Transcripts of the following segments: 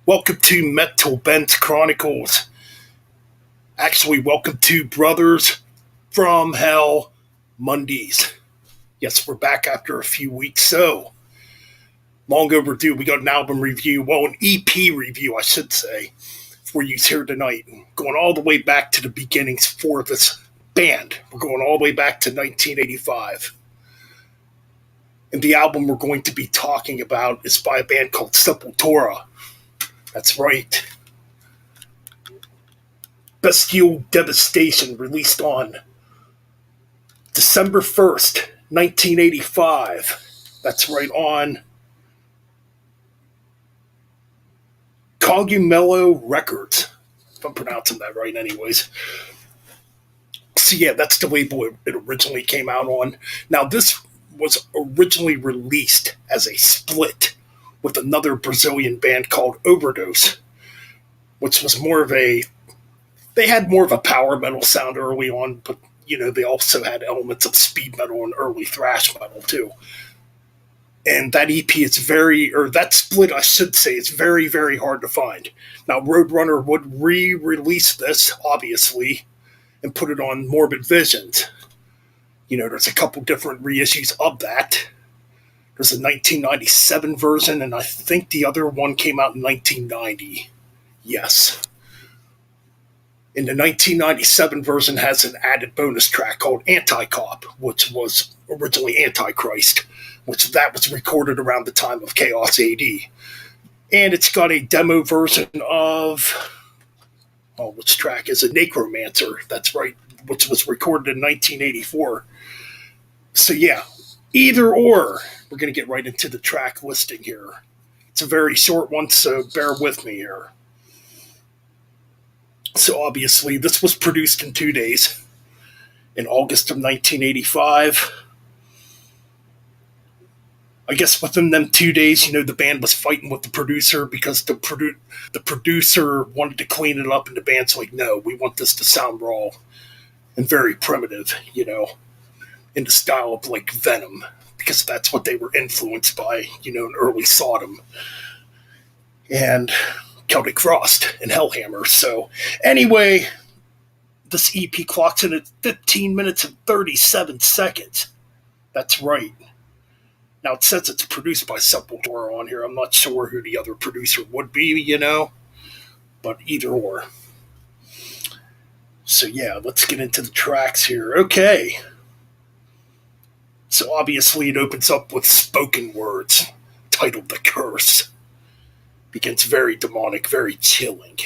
Welcome to Metal Bent Chronicles. Actually, welcome to Brothers from Hell Mondays. Yes, we're back after a few weeks, so long overdue. We got an album review, well, an EP review, I should say, for you here tonight. Going all the way back to the beginnings for this band. We're going all the way back to 1985. And the album we're going to be talking about is by a band called Sepultura. That's right. Bestial Devastation, released on December 1st, 1985. That's right, on Cogumelo Records, if I'm pronouncing that right, anyways. So, yeah, that's the label it originally came out on. Now, this was originally released as a split with another Brazilian band called Overdose, which was more of a. They had more of a power metal sound early on, but they also had elements of speed metal and early thrash metal too. And that EP is that split, I should say, is very, very hard to find. Now, Roadrunner would re-release this, obviously, and put it on Morbid Visions. There's a couple different reissues of that. There's a 1997 version, and I think the other one came out in 1990. Yes. And the 1997 version has an added bonus track called Anti-Cop, which was originally Antichrist, which that was recorded around the time of Chaos AD. And it's got a demo version of, which track is it? Necromancer, that's right, which was recorded in 1984. So yeah, either or, we're going to get right into the track listing here. It's a very short one, so bear with me here. So obviously, this was produced in 2 days, in August of 1985. I guess within them 2 days, the band was fighting with the producer because the producer wanted to clean it up, and the band's like, no, we want this to sound raw and very primitive, in the style of like Venom, because that's what they were influenced by, in early Sodom. And Celtic Frost and Hellhammer. So, anyway, this EP clocks in at 15 minutes and 37 seconds. That's right. Now, it says it's produced by Sepultura on here. I'm not sure who the other producer would be, but either or. So, yeah, let's get into the tracks here. Okay. So, obviously, it opens up with spoken words titled The Curse. Begins very demonic, very chilling.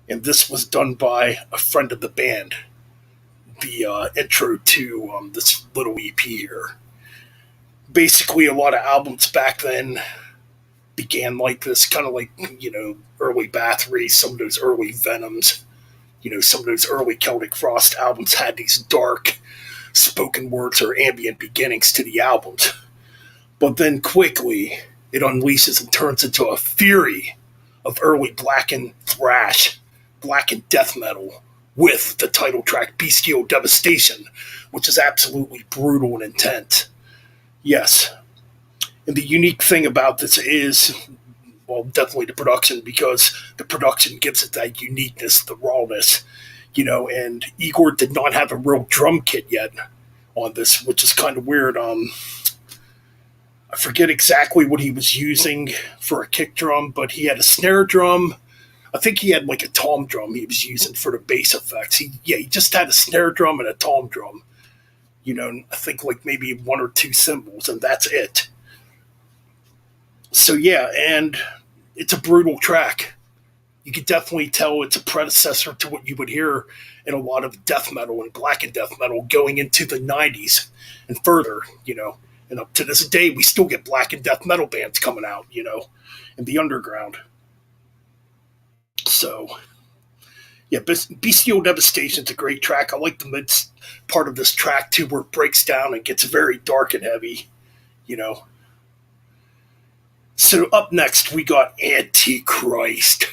And this was done by a friend of the band, the intro to this little EP here. Basically, a lot of albums back then began like this, kind of like, early Bathory, some of those early Venoms, some of those early Celtic Frost albums had these dark spoken words or ambient beginnings to the albums. But then quickly, it unleashes and turns into a fury of early blackened thrash, blackened death metal, with the title track Bestial Devastation, which is absolutely brutal and intense. Yes. And the unique thing about this is, well, definitely the production, because the production gives it that uniqueness, the rawness, and Igor did not have a real drum kit yet on this, which is kind of weird. I forget exactly what he was using for a kick drum, but he had a snare drum. I think he had like a tom drum he was using for the bass effects. He just had a snare drum and a tom drum. I think like maybe one or two cymbals, and that's it. So yeah, and it's a brutal track. You could definitely tell it's a predecessor to what you would hear in a lot of death metal and blackened death metal going into the 90s and further, And up to this day, we still get black and death metal bands coming out, in the underground. So, yeah, Bestial Devastation's a great track. I like the mid part of this track, too, where it breaks down and gets very dark and heavy, So up next, we got Antichrist.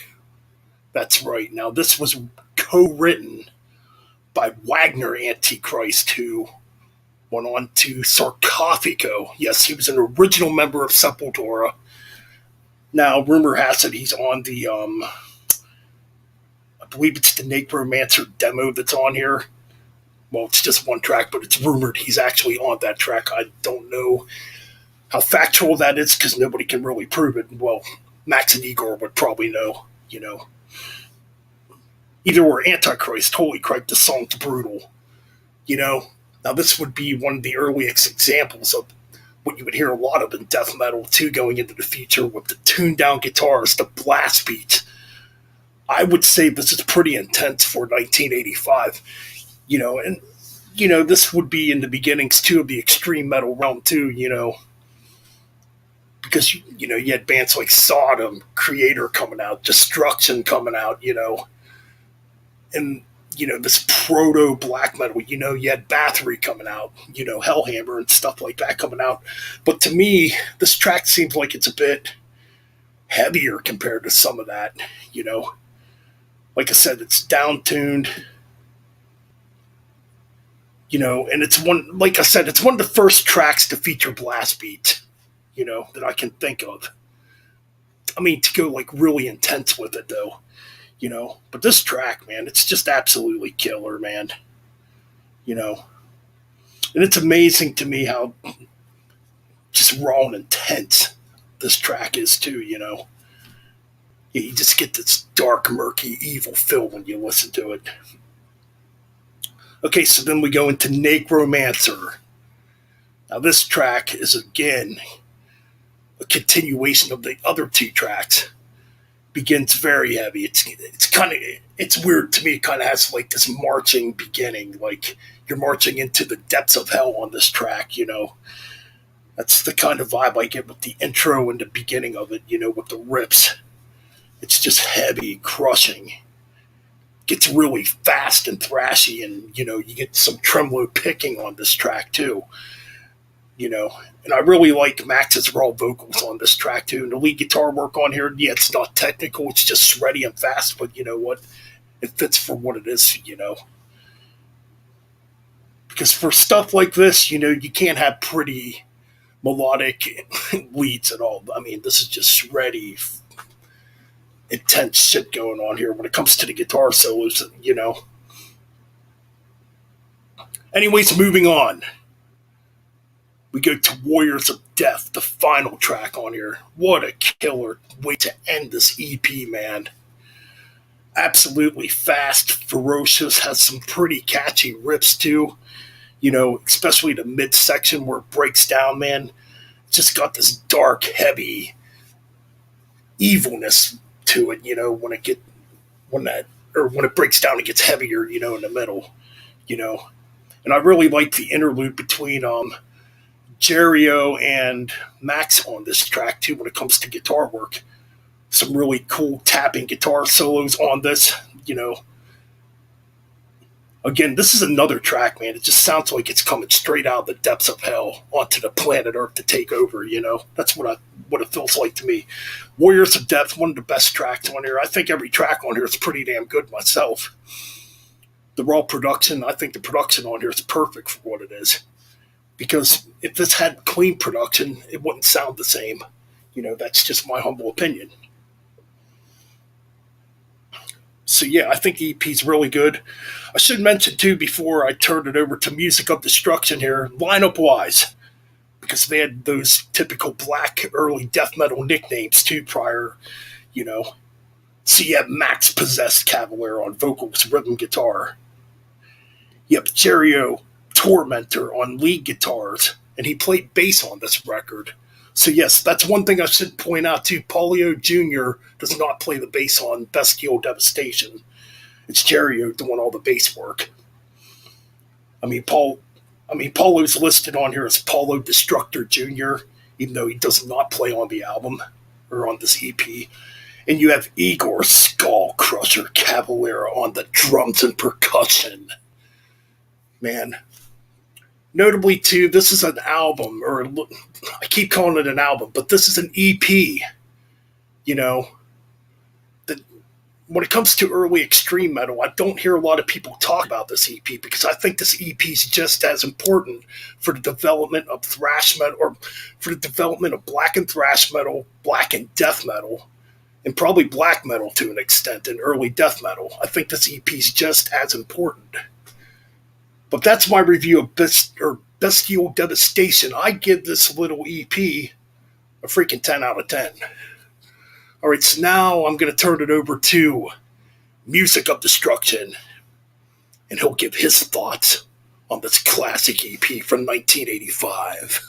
That's right. Now, this was co-written by Wagner Antichrist, who went on to Sarcophago. Yes, he was an original member of Sepultura. Now, rumor has it he's on the, I believe it's the Necromancer demo that's on here. Well, it's just one track, but it's rumored he's actually on that track. I don't know how factual that is because nobody can really prove it. Well, Max and Igor would probably know, you know. Either we're Antichrist, holy crap, the song's brutal, you know. Now, this would be one of the earliest examples of what you would hear a lot of in death metal, too, going into the future with the tuned down guitars, the blast beats. I would say this is pretty intense for 1985, you know, and, you know, this would be in the beginnings, too, of the extreme metal realm, too, you know, because, you know, you had bands like Sodom, Creator coming out, Destruction coming out, you know, and you know this proto black metal. You know, you had Bathory coming out, you know, Hellhammer and stuff like that coming out. But to me, this track seems like it's a bit heavier compared to some of that. You know, like I said, it's down tuned. You know, and it's one, like I said, it's one of the first tracks to feature blast beat. You know, that I can think of. I mean, to go like really intense with it though. You know, but this track, man, it's just absolutely killer, man. You know, and it's amazing to me how just raw and intense this track is too. You know, yeah, you just get this dark, murky, evil feel when you listen to it. Okay, so then we go into Necromancer. Now this track is again a continuation of the other two tracks. Begins very heavy. It's kind of, it's weird to me. It kind of has like this marching beginning, like you're marching into the depths of hell on this track. You know, that's the kind of vibe I get with the intro and the beginning of it. You know, with the rips, it's just heavy, crushing. Gets really fast and thrashy, and you know you get some tremolo picking on this track too. You know, and I really like Max's raw vocals on this track too. And the lead guitar work on here, yeah, it's not technical, it's just shreddy and fast, but you know what? It fits for what it is, you know. Because for stuff like this, you know, you can't have pretty melodic leads at all. I mean, this is just shreddy, intense shit going on here when it comes to the guitar solos, you know. Anyways, moving on. We go to Warriors of Death, the final track on here. What a killer way to end this EP, man. Absolutely fast, ferocious, has some pretty catchy riffs too. You know, especially the midsection where it breaks down, man. It's just got this dark, heavy evilness to it, you know, when it breaks down, it gets heavier, you know, in the middle, you know. And I really like the interlude between Jerio and Max on this track too when it comes to guitar work. Some really cool tapping guitar solos on this, you know. Again, this is another track, man. It just sounds like it's coming straight out of the depths of hell onto the planet Earth to take over, you know. That's what it feels like to me. Warriors of Death, one of the best tracks on here. I think every track on here is pretty damn good myself. The raw production, I think the production on here is perfect for what it is. Because if this had clean production, it wouldn't sound the same. You know, that's just my humble opinion. So yeah, I think the EP's really good. I should mention too before I turn it over to Music of Destruction here, lineup wise, because they had those typical black early death metal nicknames too prior, you know. So you have Max Possessed Cavalier on vocals, rhythm guitar. You have Jerio Tormentor on lead guitars, and he played bass on this record. So yes, that's one thing I should point out too. Paulio Jr. does not play the bass on Bestial Devastation. It's Jerio doing all the bass work. Paulo's listed on here as Paulo Destructor Jr., even though he does not play on the album or on this EP. And you have Igor Skull Crusher Cavalera on the drums and percussion. Man. Notably, too, this is an album, or I keep calling it an album, but this is an EP. You know, that when it comes to early extreme metal, I don't hear a lot of people talk about this EP because I think this EP is just as important for the development of thrash metal, or for the development of black and thrash metal, black and death metal, and probably black metal to an extent, and early death metal. I think this EP is just as important. But that's my review of Bestial Devastation. I give this little EP a freaking 10 out of 10. All right, so now I'm going to turn it over to Music of Destruction, and he'll give his thoughts on this classic EP from 1985.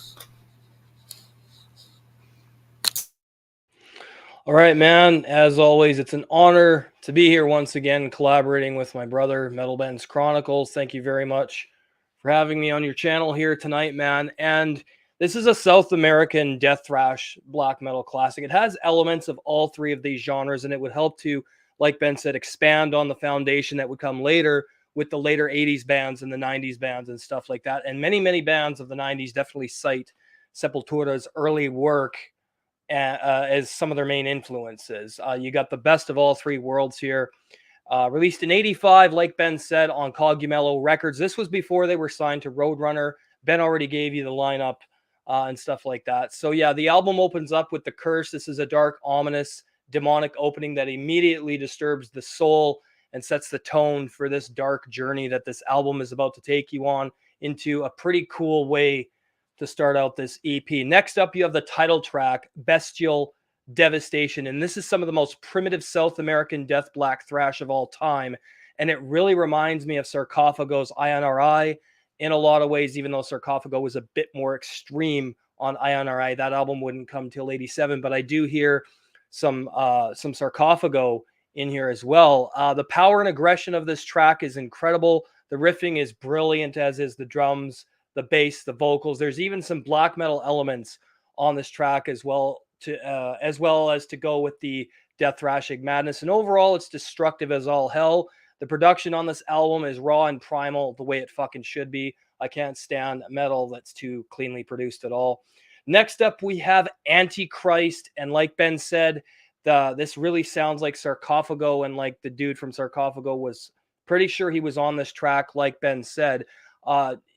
All right, man. As always, it's an honor to be here once again, collaborating with my brother, Metal Bands Chronicles. Thank you very much for having me on your channel here tonight, man. And this is a South American death thrash black metal classic. It has elements of all three of these genres, and it would help to, like Ben said, expand on the foundation that would come later with the later 80s bands and the 90s bands and stuff like that. And many, many bands of the 90s definitely cite Sepultura's early work as some of their main influences. You got the best of all three worlds here. Released in 85, like Ben said, on Cogumelo Records. This was before they were signed to Roadrunner. Ben already gave you the lineup and stuff like that. So yeah, the album opens up with The Curse. This is a dark, ominous, demonic opening that immediately disturbs the soul and sets the tone for this dark journey that this album is about to take you on into a pretty cool way to start out this EP. Next up, you have the title track, Bestial Devastation. And this is some of the most primitive South American death black thrash of all time. And it really reminds me of Sarcophago's INRI in a lot of ways, even though Sarcophago was a bit more extreme on INRI. That album wouldn't come till 87, but I do hear some Sarcophago in here as well. The power and aggression of this track is incredible. The riffing is brilliant, as is the drums, the bass, the vocals. There's even some black metal elements on this track as well as to go with the death thrashing madness. And overall, it's destructive as all hell. The production on this album is raw and primal, the way it fucking should be. I can't stand metal that's too cleanly produced at all. Next up, we have Antichrist. And like Ben said, this really sounds like Sarcophago, and like the dude from Sarcophago was pretty sure he was on this track, like Ben said.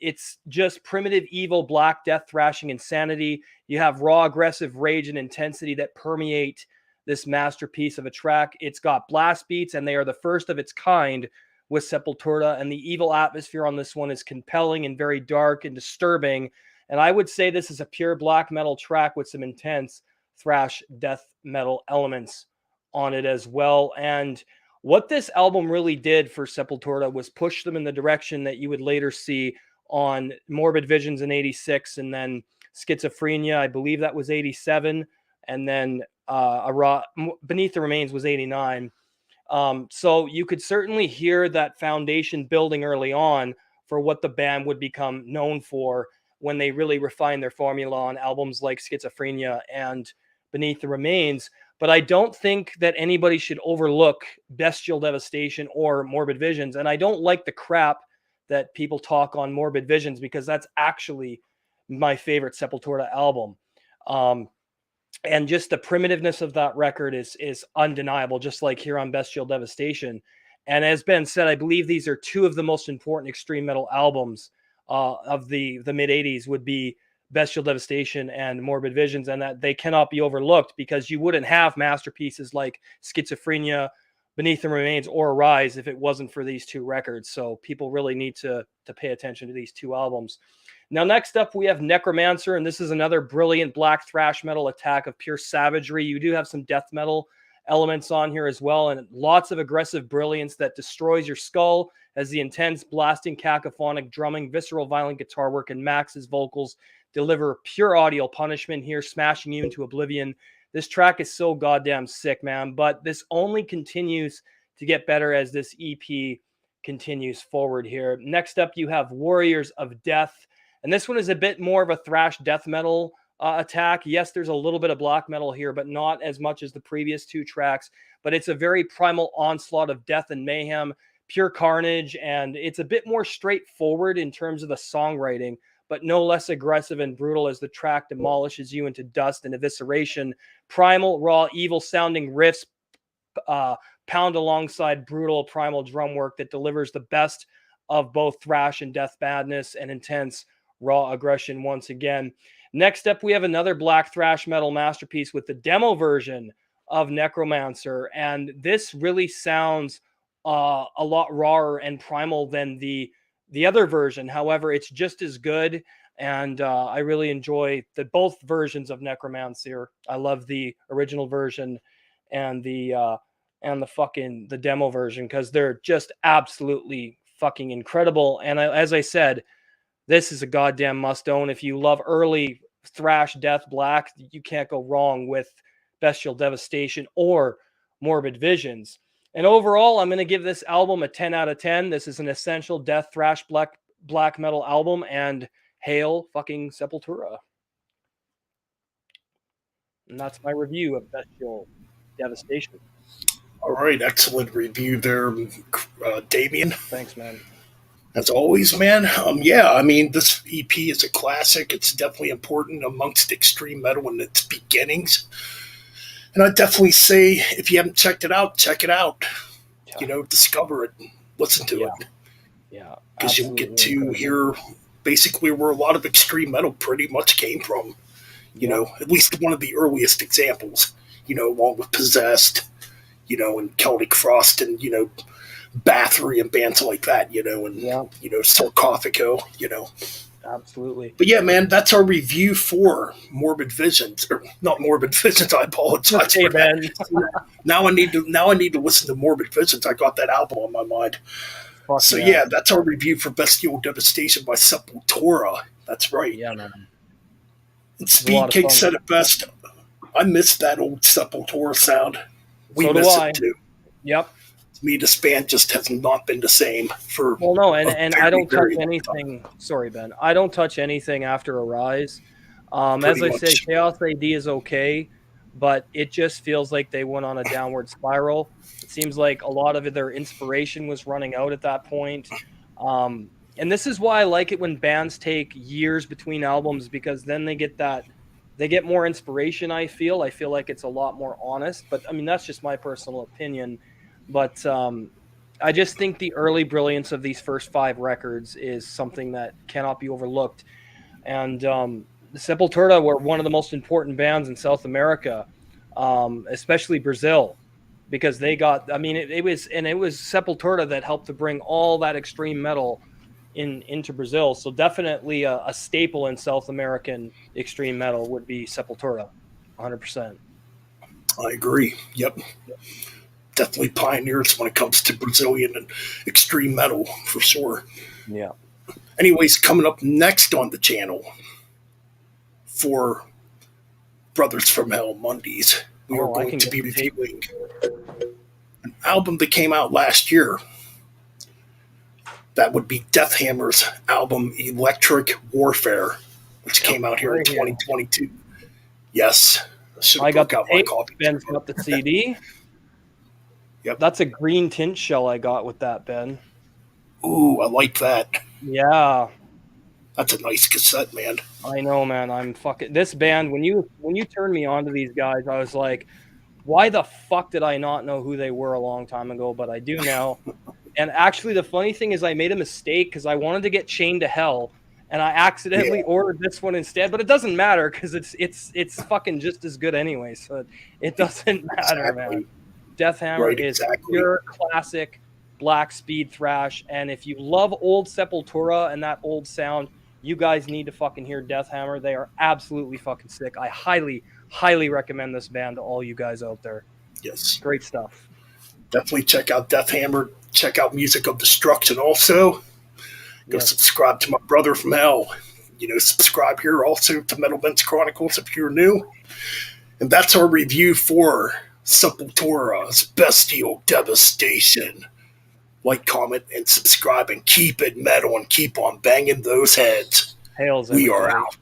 It's just primitive, evil, black death thrashing insanity. You have raw, aggressive rage and intensity that permeate this masterpiece of a track. It's got blast beats, and they are the first of its kind with Sepultura, and the evil atmosphere on this one is compelling and very dark and disturbing. And I would say this is a pure black metal track with some intense thrash death metal elements on it as well. And what this album really did for Sepultura was push them in the direction that you would later see on Morbid Visions in 86, and then Schizophrenia, I believe that was 87, and then Beneath the Remains was 89. So you could certainly hear that foundation building early on for what the band would become known for when they really refined their formula on albums like Schizophrenia and Beneath the Remains. But I don't think that anybody should overlook Bestial Devastation or Morbid Visions. And I don't like the crap that people talk on Morbid Visions, because that's actually my favorite Sepultura album. And just the primitiveness of that record is undeniable, just like here on Bestial Devastation. And as Ben said, I believe these are two of the most important extreme metal albums of the mid-'80s would be Bestial Devastation and Morbid Visions, and that they cannot be overlooked, because you wouldn't have masterpieces like Schizophrenia, Beneath the Remains, or Arise if it wasn't for these two records. So people really need to pay attention to these two albums. Now, next up, we have Necromancer, and this is another brilliant black thrash metal attack of pure savagery. You do have some death metal elements on here as well, and lots of aggressive brilliance that destroys your skull as the intense, blasting, cacophonic drumming, visceral, violent guitar work, and Max's vocals deliver pure audio punishment here, smashing you into oblivion. This track is so goddamn sick, man, but this only continues to get better as this EP continues forward here. Next up, you have Warriors of Death, and this one is a bit more of a thrash death metal attack. Yes, there's a little bit of black metal here, but not as much as the previous two tracks, but it's a very primal onslaught of death and mayhem, pure carnage, and it's a bit more straightforward in terms of the songwriting, but no less aggressive and brutal as the track demolishes you into dust and evisceration. Primal, raw, evil-sounding riffs, pound alongside brutal primal drum work that delivers the best of both thrash and death madness and intense raw aggression once again. Next up, we have another black thrash metal masterpiece with the demo version of Necromancer, and this really sounds a lot rawer and primal than the other version. However, it's just as good, and I really enjoy both versions of Necromancer. I love the original version and the demo version because they're just absolutely fucking incredible. And as I said, this is a goddamn must own. If you love early thrash death black, you can't go wrong with Bestial Devastation or Morbid Visions. And overall, I'm going to give this album a 10 out of 10. This is an essential death thrash black metal album, and hail fucking Sepultura. And that's my review of Bestial Devastation. All right, excellent review there, Damien. Thanks, man. As always, man. Yeah, I mean, this EP is a classic. It's definitely important amongst extreme metal in its beginnings. And I'd definitely say, if you haven't checked it out, check it out. Yeah. You know, discover it, listen to it. Yeah. Because you'll get to hear basically where a lot of extreme metal pretty much came from. You know, at least one of the earliest examples, you know, along with Possessed, you know, and Celtic Frost and, you know, Bathory and bands like that, you know, and, you know, Sarcophago, you know. Absolutely. But yeah, man, that's our review for Morbid Visions, or not Morbid Visions. I apologize for that. Now I need to listen to Morbid Visions. I got that album on my mind. So yeah, that's our review for Bestial Devastation by Sepultura. That's right. Yeah, man. And Speedcake said it best. I miss that old Sepultura sound. We miss it too. Yep. Me, this band just has not been the same for. Well, no, and I don't touch anything. Sorry, Ben. I don't touch anything after Arise. As I say, Chaos AD is okay, but it just feels like they went on a downward spiral. It seems like a lot of their inspiration was running out at that point. And this is why I like it when bands take years between albums, because then they get more inspiration. I feel like it's a lot more honest. But I mean, that's just my personal opinion. But I just think the early brilliance of these first 5 records is something that cannot be overlooked. And the Sepultura were one of the most important bands in South America, especially Brazil, because they got. I mean, it was Sepultura that helped to bring all that extreme metal into Brazil. So definitely a staple in South American extreme metal would be Sepultura, 100%. I agree. Yep. Definitely pioneers when it comes to Brazilian and extreme metal, for sure. Yeah. Anyways, coming up next on the channel for Brothers from Hell Mondays, we are going to be reviewing an album that came out last year. That would be Death Hammer's album Electric Warfare, which came out here in 2022. Yes. I got my copy. Ben's got the CD. Yep. That's a green tint shell I got with that, Ben. Ooh, I like that. Yeah. That's a nice cassette, man. I know, man. I'm fucking this band. When you turned me on to these guys, I was like, why the fuck did I not know who they were a long time ago? But I do now. And actually, the funny thing is I made a mistake because I wanted to get Chained to Hell, and I accidentally ordered this one instead. But it doesn't matter because it's fucking just as good anyway. So it doesn't matter, man. Death Hammer is pure classic black speed thrash, and if you love old Sepultura and that old sound, you guys need to fucking hear Death Hammer. They are absolutely fucking sick. I highly, highly recommend this band to all you guys out there. Yes. Great stuff. Definitely check out Death Hammer. Check out Music of Destruction also. Go subscribe to my Brother from Hell. You know, subscribe here also to Metal Ben's Chronicles if you're new. And that's our review for Sepultura's Bestial Devastation. Like, comment, and subscribe, and keep it metal and keep on banging those heads. Hails we are out.